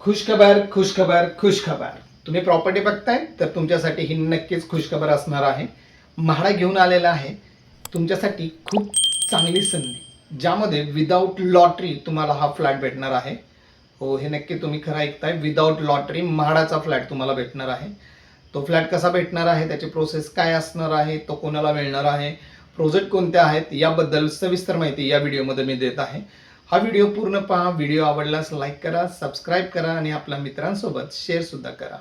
खुशखबर खुशखबर खुशखबर. तुम्ही प्रॉपर्टी बघताय तर तुमच्यासाठी ही नक्कीच खुशखबर असणार आहे. म्हाडा घेऊन आलेला आहे तुमच्यासाठी खूप चांगली संधी, ज्यामध्ये विदाऊट लॉटरी तुम्हाला हा फ्लॅट भेटणार आहे. हो, हे नक्की तुम्ही खरं ऐकताय. विदाऊट लॉटरी म्हाडाचा फ्लॅट तुम्हाला भेटणार आहे. तो फ्लॅट कसा भेटणार आहे, त्याची प्रोसेस काय असणार आहे, तो कोणाला मिळणार आहे, प्रोजेक्ट कोणते आहेत, याबद्दल सविस्तर माहिती या व्हिडिओमध्ये मी देत आहे. हा व्हिडिओ पूर्ण पहा. व्हिडिओ आवडल्यास लाईक करा, सबस्क्राईब करा आणि आपल्या मित्रांसोबत शेअर सुद्धा करा.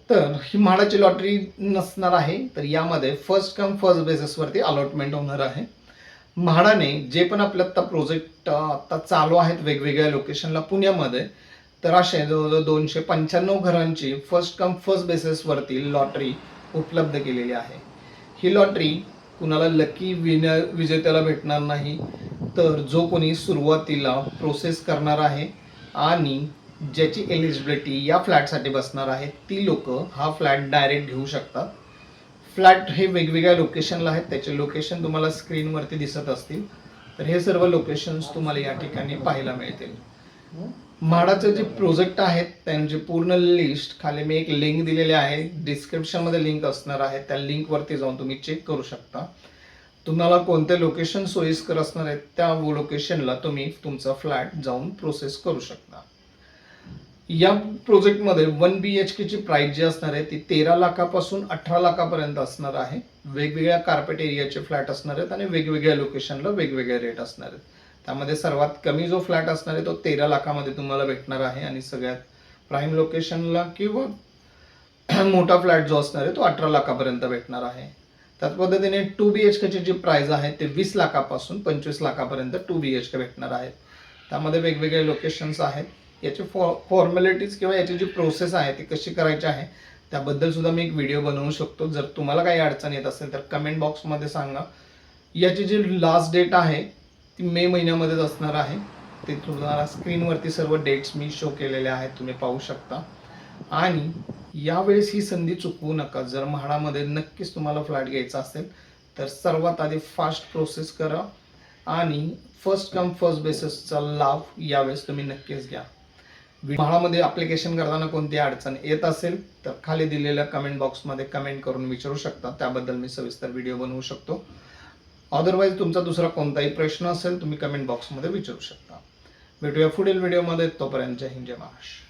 तर ही म्हाडाची लॉटरी नसणार आहे, तर यामध्ये फर्स्ट कम फर्स्ट बेसिसवरती अलॉटमेंट होणार आहे. म्हाडाने जे पण आपलं आता प्रोजेक्ट आता चालू आहेत वेगवेगळ्या लोकेशनला पुण्यामध्ये, तर असे जवळजवळ 295 घरांची फर्स्ट कम फर्स्ट बेसिसवरती लॉटरी उपलब्ध केलेली आहे. ही लॉटरी कुणाला लकी विजेत्याला भेटणार नाही, तर जो कोणी सुरुवातीला प्रोसेस करणार आहे आणि ज्याची एलिजिबिलिटी या फ्लॅटसाठी बसणार आहे, ती लोक हा फ्लॅट डायरेक्ट घेऊ शकतात. फ्लॅट हे वेगवेगळ्या लोकेशनला आहेत, त्याचे लोकेशन तुम्हाला स्क्रीनवरती दिसत असतील. तर हे सर्व लोकेशन्स तुम्हाला या ठिकाणी पाहायला मिळतील. म्हाडाचे जे प्रोजेक्ट आहेत त्यांची पूर्ण लिस्ट खाली मी एक लिंक दिलेली आहे, डिस्क्रिप्शनमध्ये लिंक असणार आहे. त्या लिंकवरती जाऊन तुम्ही चेक करू शकता. तुम्हाला कोणते लोकेशन सोयीस्कर असणार आहेत त्या लोकेशनला तुम्ही तुमचा फ्लॅट जाऊन प्रोसेस करू शकता. या प्रोजेक्टमध्ये 1 BHK ची प्राइस जी असणार आहे ती 13 लाखापासून 18 लाखापर्यंत असणार आहे. वेगवेगळ्या कार्पेट एरियाचे फ्लॅट असणार आहेत आणि वेगवेगळ्या लोकेशनला वेगवेगळे रेट असणार आहेत. त्यामध्ये सर्वात कमी जो फ्लॅट असणार आहे तो 13 लाखामध्ये तुम्हाला भेटणार आहे आणि सगळ्यात प्राईम लोकेशनला किंवा मोठा फ्लॅट जो असणार आहे तो 18 लाखापर्यंत भेटणार आहे. त्याच पद्धतीने 2 BHK ची जी प्राइस आहे ते 20 लाखापासून 25 लाखापर्यंत 2 BHK भेटणार आहेत. त्यामध्ये वेगवेगळे लोकेशन्स आहेत. याची फॉर्मॅलिटीज किंवा याची जी प्रोसेस आहे ती कशी करायची आहे त्याबद्दल सुद्धा मी एक व्हिडिओ बनवू शकतो. जर तुम्हाला काही अडचण येत असेल तर कमेंट बॉक्समध्ये सांगा. याची जी लास्ट डेट आहे ती मे महिन्यामध्येच असणार आहे. ते तुम्हाला स्क्रीनवरती सर्व डेट्स मी शो केलेले आहेत, तुम्ही पाहू शकता. आणि यावेळेस ही संधी चुकवू नका. जर म्हाडामध्ये नक्कीच तुम्हाला फ्लॅट घ्यायचा असेल तर सर्वात आधी फास्ट प्रोसेस करा आणि फर्स्ट कम फर्स्ट बेसिसचा लाभ यावेळेस तुम्ही नक्कीच घ्या. म्हाडामध्ये ॲप्लिकेशन करताना कोणती अडचण येत असेल तर खाली दिलेल्या कमेंट बॉक्समध्ये कमेंट करून विचारू शकता. त्याबद्दल मी सविस्तर व्हिडिओ बनवू शकतो. अदरवाईज तुमचा दुसरा कोणताही प्रश्न असेल तुम्ही कमेंट बॉक्समध्ये विचारू शकता. भेटूया पुढील व्हिडिओमध्ये. तोपर्यंत जय हिंद जय महाराष्ट्र.